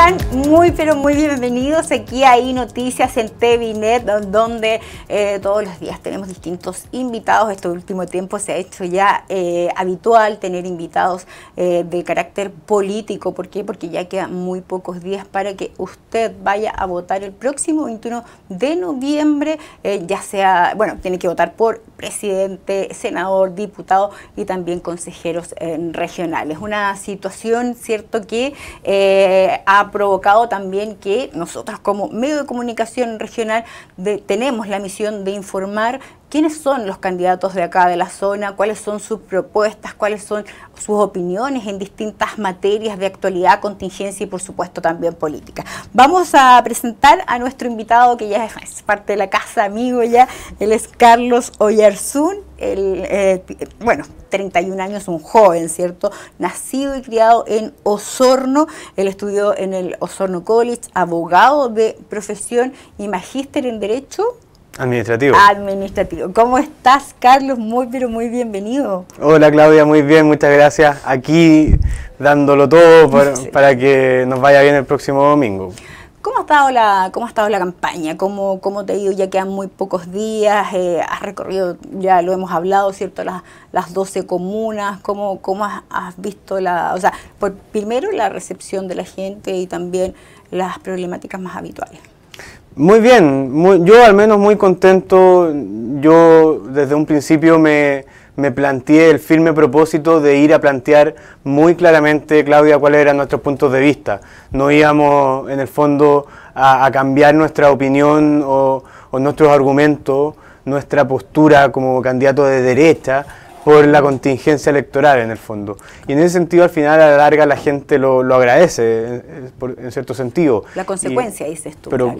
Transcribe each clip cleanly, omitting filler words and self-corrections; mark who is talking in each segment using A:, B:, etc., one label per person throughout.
A: están? Muy pero muy bienvenidos aquí a iNoticias en TVNet, donde todos los días tenemos distintos invitados. Este último tiempo se ha hecho ya habitual tener invitados de carácter político. ¿Por qué? Porque ya quedan muy pocos días para que usted vaya a votar el próximo 21 de noviembre, ya sea, bueno, tiene que votar por presidente, senador, diputado y también consejeros regionales. Una situación, cierto, que ha provocado también que nosotros como medio de comunicación regional tenemos la misión de informar quiénes son los candidatos de acá de la zona, cuáles son sus propuestas, cuáles son sus opiniones en distintas materias de actualidad, contingencia y por supuesto también política. Vamos a presentar a nuestro invitado que ya es parte de la casa, amigo ya, él es Carlos Oyarzún, bueno, 31 años, un joven, ¿cierto? Nacido y criado en Osorno, él estudió en el Osorno College, abogado de profesión y magíster en Derecho
B: Administrativo.
A: ¿Cómo estás, Carlos? Muy, pero muy bienvenido.
B: Hola, Claudia, muy bien, muchas gracias. Aquí dándolo todo para que nos vaya bien el próximo domingo.
A: ¿Cómo ha estado la campaña? ¿Cómo te ha ido? Ya quedan muy pocos días, has recorrido, ya lo hemos hablado, ¿cierto? Las 12 comunas, ¿cómo has visto primero la recepción de la gente y también las problemáticas más habituales?
B: Muy bien, yo al menos muy contento. Yo desde un principio me planteé el firme propósito de ir a plantear muy claramente, Claudia, cuáles eran nuestros puntos de vista. No íbamos en el fondo a cambiar nuestra opinión o nuestros argumentos, nuestra postura como candidato de derecha por la contingencia electoral en el fondo. Y en ese sentido, al final, a la larga, la gente lo agradece, en cierto sentido.
A: La consecuencia, dices tú.
B: Pero,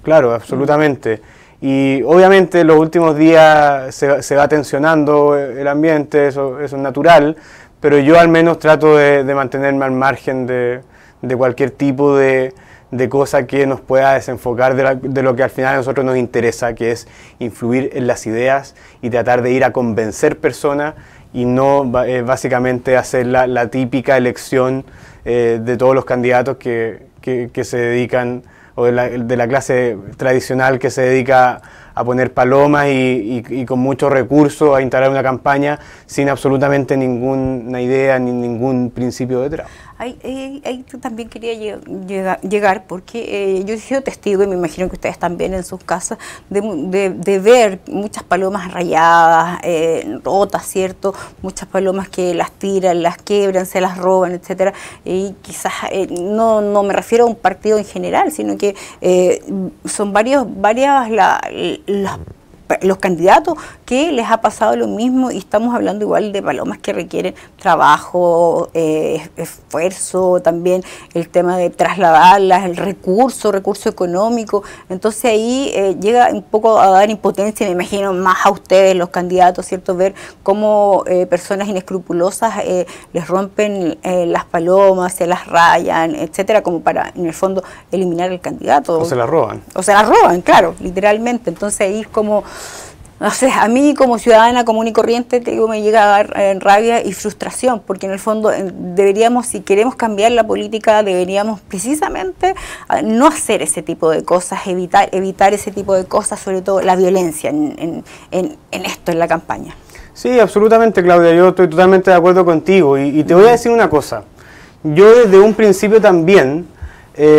B: claro, absolutamente. Y obviamente los últimos días se va tensionando el ambiente, eso es natural, pero yo al menos trato de mantenerme al margen de cualquier tipo de cosa que nos pueda desenfocar de lo que al final a nosotros nos interesa, que es influir en las ideas y tratar de ir a convencer personas y no básicamente hacer la típica elección de todos los candidatos que se dedican, o de la clase tradicional que se dedica a poner palomas y con muchos recursos a instalar una campaña sin absolutamente ninguna idea ni ningún principio detrás.
A: Ahí también quería llegar porque yo he sido testigo y me imagino que ustedes también en sus casas de ver muchas palomas rayadas, rotas, ¿cierto? Muchas palomas que las tiran, las quebran, se las roban, etcétera. Y quizás no me refiero a un partido en general, sino que son los candidatos que les ha pasado lo mismo, y estamos hablando igual de palomas que requieren trabajo, esfuerzo, también el tema de trasladarlas, el recurso económico. Entonces ahí llega un poco a dar impotencia, me imagino, más a ustedes, los candidatos, ¿cierto? Ver cómo personas inescrupulosas les rompen las palomas, se las rayan, etcétera, como para, en el fondo, eliminar al candidato.
B: O se las roban. O
A: se las roban, claro, literalmente. Entonces ahí es como, no sé, a mí como ciudadana común y corriente, te digo, me llega a dar rabia y frustración, porque en el fondo deberíamos, si queremos cambiar la política, deberíamos precisamente no hacer ese tipo de cosas, evitar ese tipo de cosas, sobre todo la violencia en esto, en la campaña.
B: Sí, absolutamente, Claudia, yo estoy totalmente de acuerdo contigo y te voy a decir una cosa. Yo desde un principio también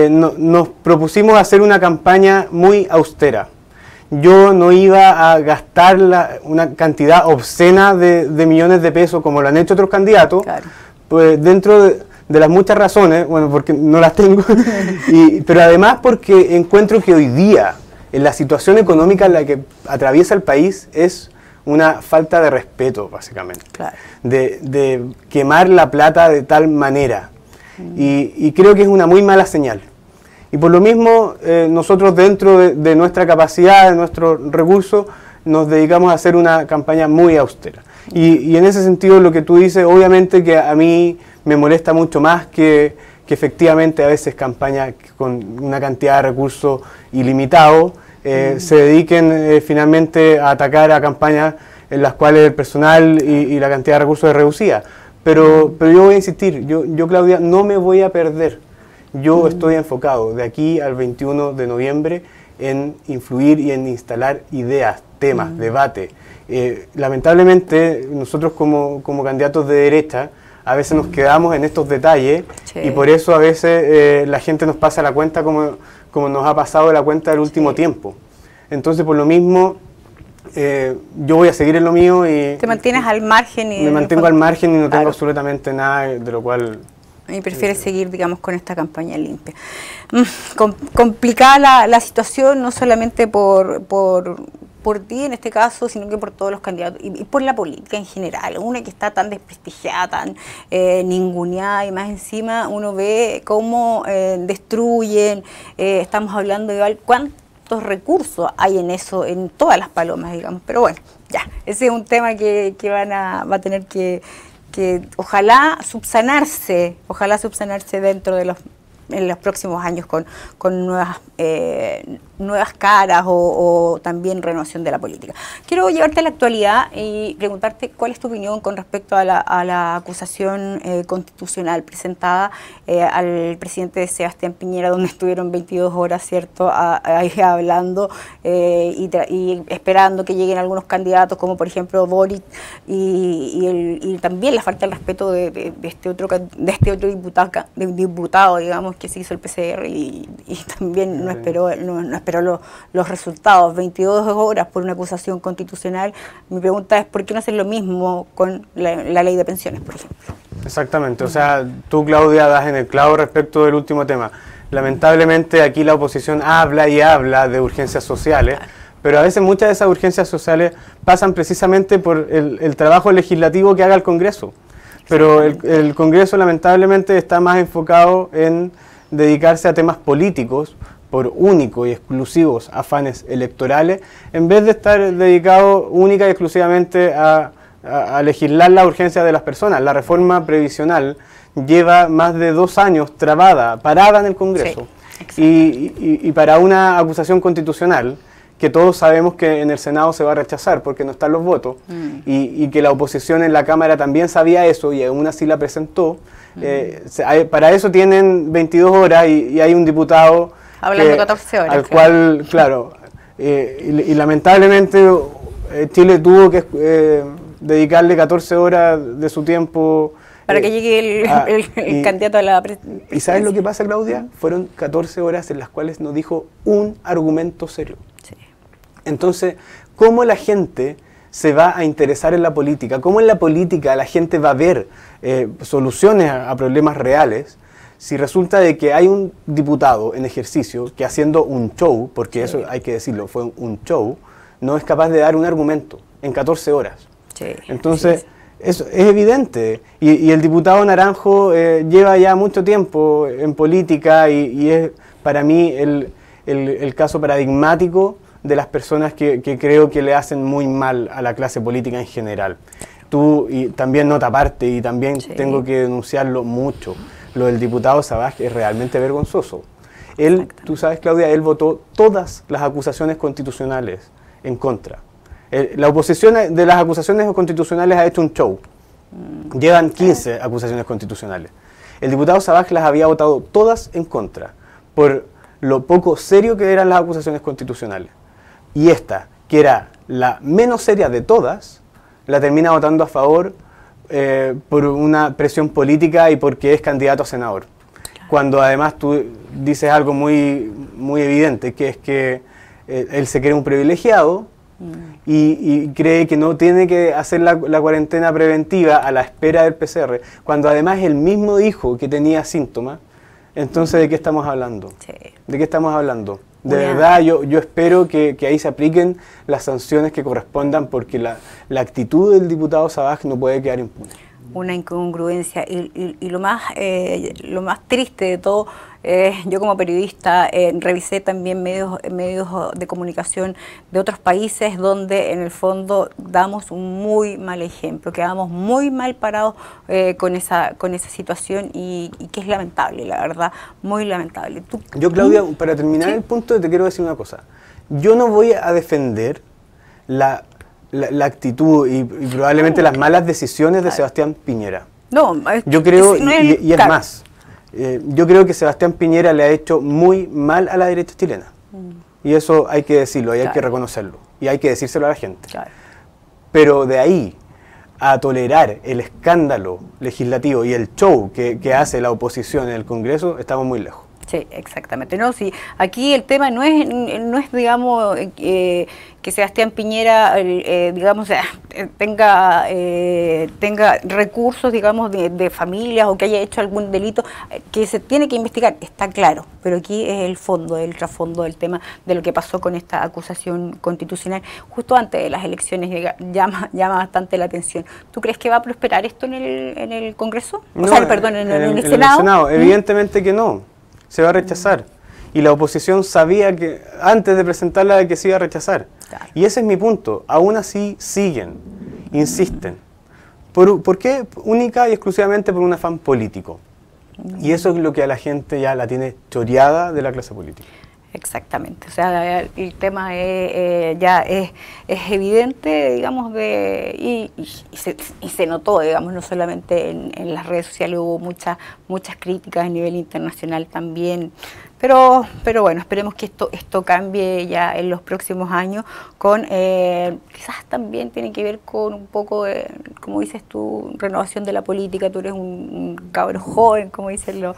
B: nos propusimos hacer una campaña muy austera. Yo no iba a gastar una cantidad obscena de millones de pesos como lo han hecho otros candidatos, claro. Pues dentro de las muchas razones, bueno, porque no las tengo, pero además porque encuentro que hoy día, en la situación económica en la que atraviesa el país, es una falta de respeto, básicamente, claro. de quemar la plata de tal manera, y creo que es una muy mala señal. Y por lo mismo, nosotros dentro de nuestra capacidad, de nuestros recursos, nos dedicamos a hacer una campaña muy austera. Y en ese sentido, lo que tú dices, obviamente que a mí me molesta mucho más que efectivamente a veces campañas con una cantidad de recursos ilimitados se dediquen finalmente a atacar a campañas en las cuales el personal y la cantidad de recursos es reducida. Pero yo voy a insistir, yo Claudia, no me voy a perder. Yo estoy enfocado de aquí al 21 de noviembre en influir y en instalar ideas, temas, debate. Lamentablemente, nosotros como candidatos de derecha, a veces nos quedamos en estos detalles y por eso a veces la gente nos pasa la cuenta como nos ha pasado la cuenta del último tiempo. Entonces, por lo mismo, yo voy a seguir en lo mío y...
A: Te mantienes al margen.
B: Me mantengo al margen y no tengo absolutamente nada de lo cual...
A: Y prefieres seguir, digamos, con esta campaña limpia. Complicada la situación, no solamente por ti en este caso, sino que por todos los candidatos y por la política en general. Una que está tan desprestigiada, tan ninguneada, y más encima uno ve cómo destruyen, estamos hablando de cuántos recursos hay en eso, en todas las palomas, digamos. Pero bueno, ya, ese es un tema que va a tener que ojalá subsanarse dentro en los próximos años con nuevas caras o también renovación de la política. Quiero llevarte a la actualidad y preguntarte cuál es tu opinión con respecto a la acusación constitucional presentada al presidente Sebastián Piñera, donde estuvieron 22 horas, ¿cierto?, ahí hablando y esperando que lleguen algunos candidatos, como por ejemplo Boric, y también la falta de respeto de este otro diputado, digamos, que se hizo el PCR y también no esperó los resultados. 22 horas por una acusación constitucional. Mi pregunta es, ¿por qué no hacer lo mismo con la ley de pensiones, por ejemplo?
B: Exactamente, o sea, tú, Claudia, das en el clavo respecto del último tema. Lamentablemente aquí la oposición habla y habla de urgencias sociales, pero a veces muchas de esas urgencias sociales pasan precisamente por el trabajo legislativo que haga el Congreso. Pero el Congreso lamentablemente está más enfocado en dedicarse a temas políticos por únicos y exclusivos afanes electorales, en vez de estar dedicado única y exclusivamente a legislar la urgencia de las personas. La reforma previsional lleva más de 2 años parada en el Congreso. Sí, y para una acusación constitucional, que todos sabemos que en el Senado se va a rechazar porque no están los votos, y que la oposición en la Cámara también sabía eso y aún así la presentó, para eso tienen 22 horas y hay un diputado
A: hablando 14 horas.
B: Al cual, claro, y lamentablemente Chile tuvo que dedicarle 14 horas de su tiempo
A: para que llegue el candidato a la presidencia.
B: ¿Y sabes lo que pasa, Claudia? Fueron 14 horas en las cuales no dijo un argumento serio. Sí. Entonces, ¿cómo la gente se va a interesar en la política? ¿Cómo en la política la gente va a ver soluciones a problemas reales si resulta de que hay un diputado en ejercicio que, haciendo un show, porque eso hay que decirlo, fue un show, no es capaz de dar un argumento en 14 horas? Sí. Entonces, eso es evidente. Y el diputado Naranjo lleva ya mucho tiempo en política y es para mí el caso paradigmático de las personas que creo que le hacen muy mal a la clase política en general. Tú, y también nota aparte, y también tengo que denunciarlo mucho, lo del diputado Sabaj es realmente vergonzoso. Él, tú sabes, Claudia, él votó todas las acusaciones constitucionales en contra. La oposición de las acusaciones constitucionales ha hecho un show. Llevan 15 acusaciones constitucionales. El diputado Sabaj las había votado todas en contra, por lo poco serio que eran las acusaciones constitucionales. Y esta, que era la menos seria de todas, la termina votando a favor por una presión política y porque es candidato a senador. Cuando además tú dices algo muy evidente, que es que él se cree un privilegiado y cree que no tiene que hacer la cuarentena preventiva a la espera del PCR, cuando además él mismo dijo que tenía síntomas. Entonces, ¿de qué estamos hablando? Sí. ¿De qué estamos hablando? De verdad, yo espero que ahí se apliquen las sanciones que correspondan, porque la actitud del diputado Sabaj no puede quedar impune.
A: Una incongruencia y lo más triste de todo, yo como periodista revisé también medios de comunicación de otros países donde en el fondo damos un muy mal ejemplo, quedamos muy mal parados con esa situación y que es lamentable, la verdad, muy lamentable.
B: Yo, Claudia, para terminar el punto, te quiero decir una cosa. Yo no voy a defender la actitud y probablemente las malas decisiones de Sebastián Piñera.
A: No,
B: yo creo, y es más, yo creo que Sebastián Piñera le ha hecho muy mal a la derecha chilena. Y eso hay que decirlo, y hay que reconocerlo. Y hay que decírselo a la gente.
A: Claro.
B: Pero de ahí a tolerar el escándalo legislativo y el show que hace la oposición en el Congreso, estamos muy lejos.
A: Sí, exactamente. No, sí, aquí el tema no es digamos, que Sebastián Piñera, digamos, tenga recursos, digamos, de familias o que haya hecho algún delito que se tiene que investigar, está claro. Pero aquí es el fondo, el trasfondo del tema de lo que pasó con esta acusación constitucional justo antes de las elecciones, llama bastante la atención. ¿Tú crees que va a prosperar esto en el Congreso?
B: No,
A: o sea, perdón, en el Senado.
B: En el Senado, evidentemente que no. Se va a rechazar. Y la oposición sabía que antes de presentarla que se iba a rechazar.
A: Claro.
B: Y ese es mi punto. Aún así siguen, insisten. ¿Por qué? Única y exclusivamente por un afán político. Y eso es lo que a la gente ya la tiene choreada de la clase política.
A: Exactamente, o sea, el tema ya es evidente, digamos, y se notó, digamos, no solamente en las redes sociales, hubo muchas críticas a nivel internacional también, pero bueno, esperemos que esto cambie ya en los próximos años, quizás también tiene que ver con un poco, como dices tú, renovación de la política. Tú eres un cabro joven, como dicen los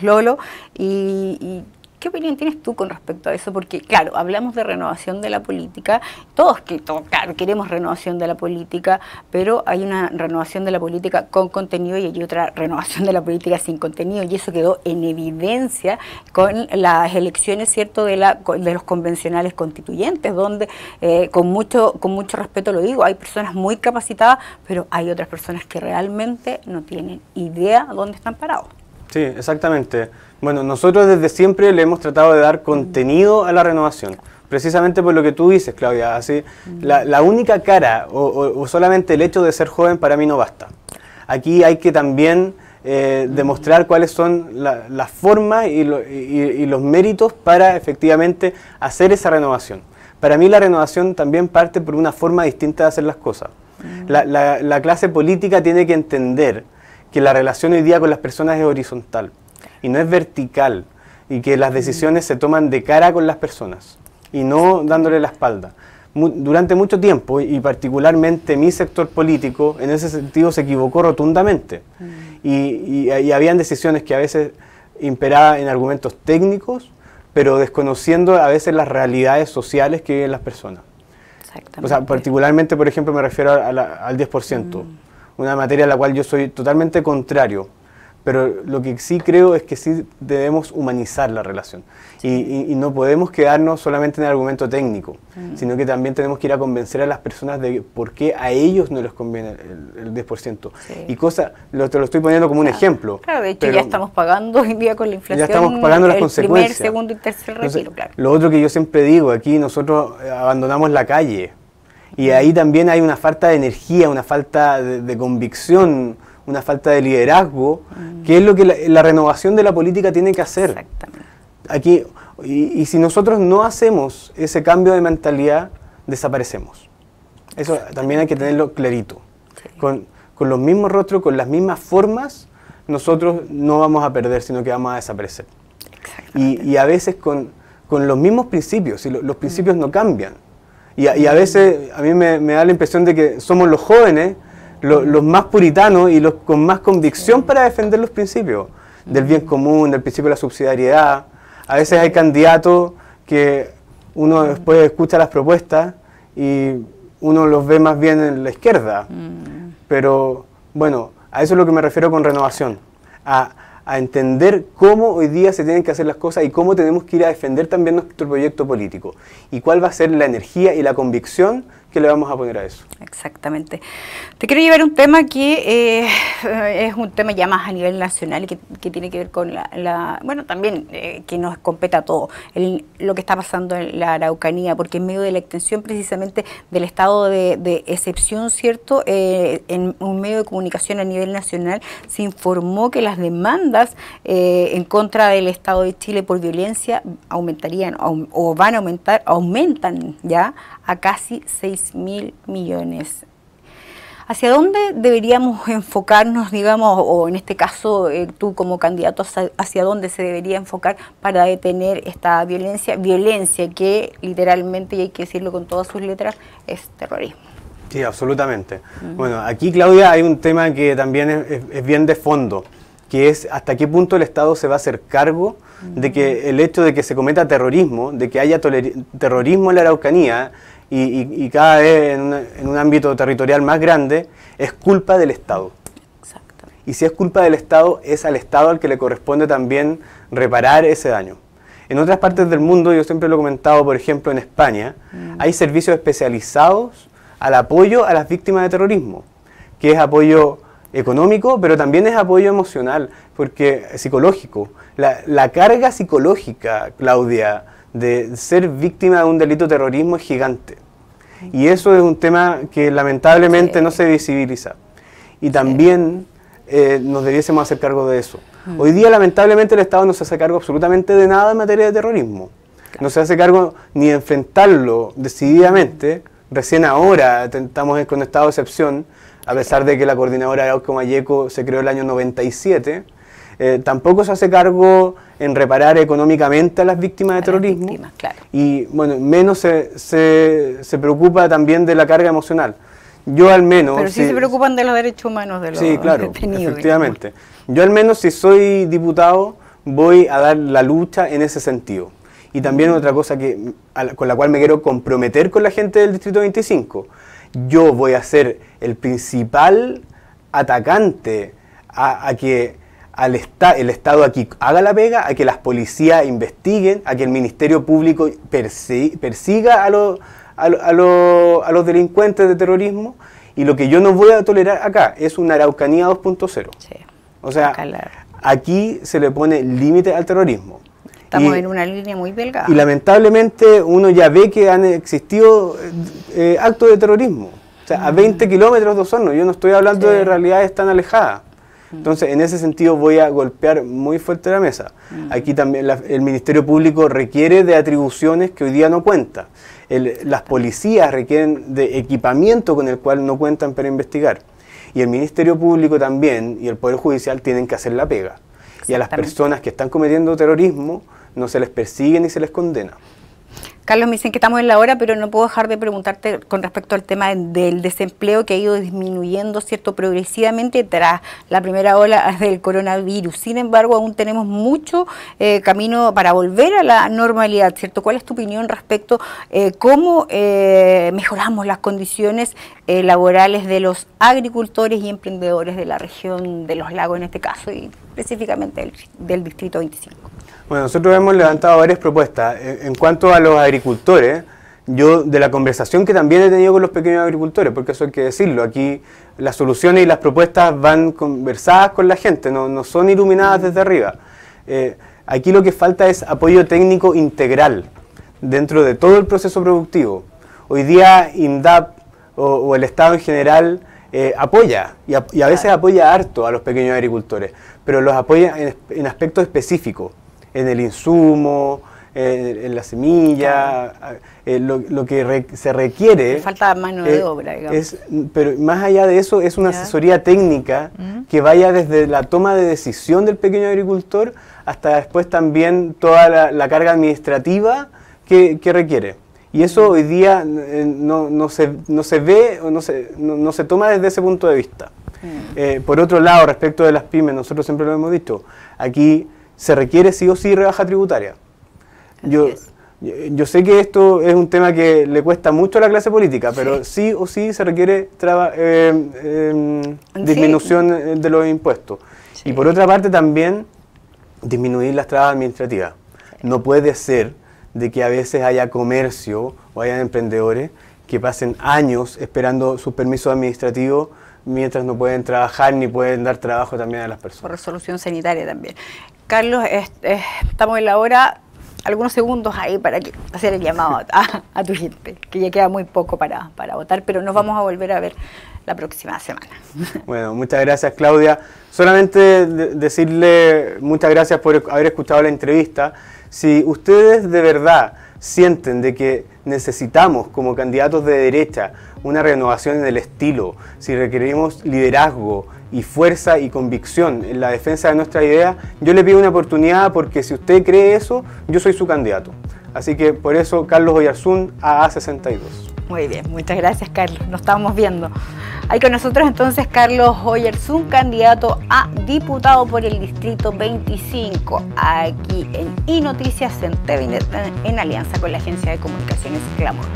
A: lolos, y ¿qué opinión tienes tú con respecto a eso? Porque, claro, hablamos de renovación de la política, todos, claro, queremos renovación de la política, pero hay una renovación de la política con contenido y hay otra renovación de la política sin contenido, y eso quedó en evidencia con las elecciones, ¿cierto?, de los convencionales constituyentes, donde, con mucho respeto lo digo, hay personas muy capacitadas, pero hay otras personas que realmente no tienen idea dónde están parados.
B: Sí, exactamente. Bueno, nosotros desde siempre le hemos tratado de dar contenido a la renovación, precisamente por lo que tú dices, Claudia. Así, la única cara o solamente el hecho de ser joven para mí no basta. Aquí hay que también demostrar cuáles son las formas y los méritos para efectivamente hacer esa renovación. Para mí la renovación también parte por una forma distinta de hacer las cosas. La clase política tiene que entender que la relación hoy día con las personas es horizontal y no es vertical, y que las decisiones se toman de cara con las personas y no dándole la espalda. Durante mucho tiempo, y particularmente mi sector político, en ese sentido se equivocó rotundamente. Y habían decisiones que a veces imperaban en argumentos técnicos, pero desconociendo a veces las realidades sociales que viven las personas. O sea, particularmente, por ejemplo, me refiero al 10%. Una materia a la cual yo soy totalmente contrario, pero lo que sí creo es que sí debemos humanizar la relación y no podemos quedarnos solamente en el argumento técnico, sino que también tenemos que ir a convencer a las personas de por qué a ellos no les conviene el 10%. Sí. Y te lo estoy poniendo como un ejemplo.
A: Claro, de hecho ya estamos pagando hoy en día con la inflación,
B: ya estamos pagando las consecuencias.
A: Primer, segundo y tercer retiro. Entonces, claro.
B: Lo otro que yo siempre digo, aquí nosotros abandonamos la calle. Y ahí también hay una falta de energía, una falta de convicción, una falta de liderazgo, que es lo que la renovación de la política tiene que hacer.
A: Exactamente.
B: Aquí, y si nosotros no hacemos ese cambio de mentalidad, desaparecemos. Eso también hay que tenerlo clarito. Sí. Con los mismos rostros, con las mismas formas, nosotros no vamos a perder, sino que vamos a desaparecer. Y a veces con los mismos principios, y los principios no cambian. Y a veces a mí me da la impresión de que somos los jóvenes, los más puritanos y los con más convicción para defender los principios del bien común, del principio de la subsidiariedad. A veces hay candidatos que uno después escucha las propuestas y uno los ve más bien en la izquierda. Pero bueno, a eso es lo que me refiero con renovación, a entender cómo hoy día se tienen que hacer las cosas y cómo tenemos que ir a defender también nuestro proyecto político y cuál va a ser la energía y la convicción que le vamos a poner a eso.
A: Exactamente. Te quiero llevar un tema que es un tema ya más a nivel nacional y que tiene que ver con bueno, también que nos compete a todos, lo que está pasando en la Araucanía, porque en medio de la extensión precisamente del estado de excepción, ¿cierto? En un medio de comunicación a nivel nacional se informó que las demandas en contra del Estado de Chile por violencia aumentarían o van a aumentar, aumentan ya a casi 6.000 millones. ¿Hacia dónde deberíamos enfocarnos, digamos, o en este caso tú como candidato, hacia dónde se debería enfocar para detener esta violencia que literalmente, y hay que decirlo con todas sus letras, es terrorismo?
B: Sí, absolutamente. Bueno, aquí, Claudia, hay un tema que también es bien de fondo, que es hasta qué punto el Estado se va a hacer cargo de que el hecho de que se cometa terrorismo, de que haya terrorismo en la Araucanía y cada vez en un ámbito territorial más grande, es culpa del Estado. Exactamente. Y si es culpa del Estado, es al Estado al que le corresponde también reparar ese daño. En otras partes del mundo, yo siempre lo he comentado, por ejemplo en España, hay servicios especializados al apoyo a las víctimas de terrorismo, que es apoyo económico, pero también es apoyo emocional, porque psicológico. La carga psicológica, Claudia, de ser víctima de un delito de terrorismo es gigante. Y eso es un tema que lamentablemente no se visibiliza. Y también nos debiésemos hacer cargo de eso. Hoy día, lamentablemente, el Estado no se hace cargo absolutamente de nada en materia de terrorismo. No se hace cargo ni de enfrentarlo decididamente. Recién ahora estamos con estado de excepción, a pesar de que la coordinadora de Arauco-Mayeco se creó el año 97, tampoco se hace cargo en reparar económicamente a las víctimas de terrorismo, claro. Y bueno, menos se preocupa también de la carga emocional. Yo al menos...
A: Pero sí se preocupan de los derechos humanos de los detenidos.
B: Efectivamente. Yo al menos si soy diputado voy a dar la lucha en ese sentido. Y también otra cosa con la cual me quiero comprometer con la gente del Distrito 25. Yo voy a ser el principal atacante a que el Estado aquí haga la pega, a que las policías investiguen, a que el Ministerio Público persiga a los delincuentes de terrorismo. Y lo que yo no voy a tolerar acá es una Araucanía 2.0. Sí, o sea, aquí se le pone límite al terrorismo.
A: Estamos en una línea muy delgada.
B: Y lamentablemente uno ya ve que han existido actos de terrorismo. O sea, a 20 kilómetros de Osorno. Yo no estoy hablando de realidades tan alejadas. Entonces, en ese sentido voy a golpear muy fuerte la mesa. Aquí también el Ministerio Público requiere de atribuciones que hoy día no cuenta. Las policías requieren de equipamiento con el cual no cuentan para investigar. Y el Ministerio Público también y el Poder Judicial tienen que hacer la pega. Y a las personas que están cometiendo terrorismo no se les persigue ni se les condena.
A: Carlos, me dicen que estamos en la hora, pero no puedo dejar de preguntarte con respecto al tema del desempleo que ha ido disminuyendo, ¿cierto?, progresivamente tras la primera ola del coronavirus. Sin embargo, aún tenemos mucho camino para volver a la normalidad, ¿cierto? ¿Cuál es tu opinión respecto a cómo mejoramos las condiciones laborales de los agricultores y emprendedores de la región de los lagos, en este caso, y específicamente del Distrito 25?
B: Bueno, nosotros hemos levantado varias propuestas. En cuanto a los agricultores, yo de la conversación que también he tenido con los pequeños agricultores, porque eso hay que decirlo, aquí las soluciones y las propuestas van conversadas con la gente, no son iluminadas desde arriba. Aquí lo que falta es apoyo técnico integral dentro de todo el proceso productivo. Hoy día INDAP o el Estado en general apoya, y a veces apoya harto a los pequeños agricultores, pero los apoya en aspectos específicos. En el insumo, en la semilla, lo que se requiere...
A: Falta mano de obra, digamos.
B: Pero más allá de eso, es una asesoría técnica que vaya desde la toma de decisión del pequeño agricultor hasta después también toda la carga administrativa que requiere. Y eso hoy día no se ve o no se toma desde ese punto de vista. Por otro lado, respecto de las pymes, nosotros siempre lo hemos dicho, aquí se requiere sí o sí rebaja tributaria. Yo sé que esto es un tema que le cuesta mucho a la clase política, pero sí o sí se requiere disminución de los impuestos. Y por otra parte también disminuir las trabas administrativas. No puede ser de que a veces haya comercio o haya emprendedores que pasen años esperando sus permisos administrativos mientras no pueden trabajar ni pueden dar trabajo también a las personas. Por
A: resolución sanitaria también. Carlos, estamos en la hora, algunos segundos ahí para hacer el llamado a tu gente, que ya queda muy poco para votar, pero nos vamos a volver a ver la próxima semana.
B: Bueno, muchas gracias, Claudia. Solamente decirle muchas gracias por haber escuchado la entrevista. Si ustedes de verdad sienten de que necesitamos como candidatos de derecha una renovación en el estilo, si requerimos liderazgo y fuerza y convicción en la defensa de nuestra idea, yo le pido una oportunidad, porque si usted cree eso, yo soy su candidato. Así que por eso, Carlos Oyarzún, AA62.
A: Muy bien, muchas gracias, Carlos. Nos estamos viendo. Hay con nosotros entonces Carlos Oyarzún, candidato a diputado por el Distrito 25, aquí en iNoticias, en TVNet, en alianza con la Agencia de Comunicaciones Clamor.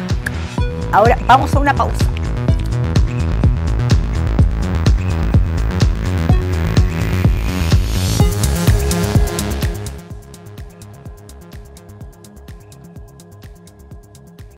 A: Ahora vamos a una pausa.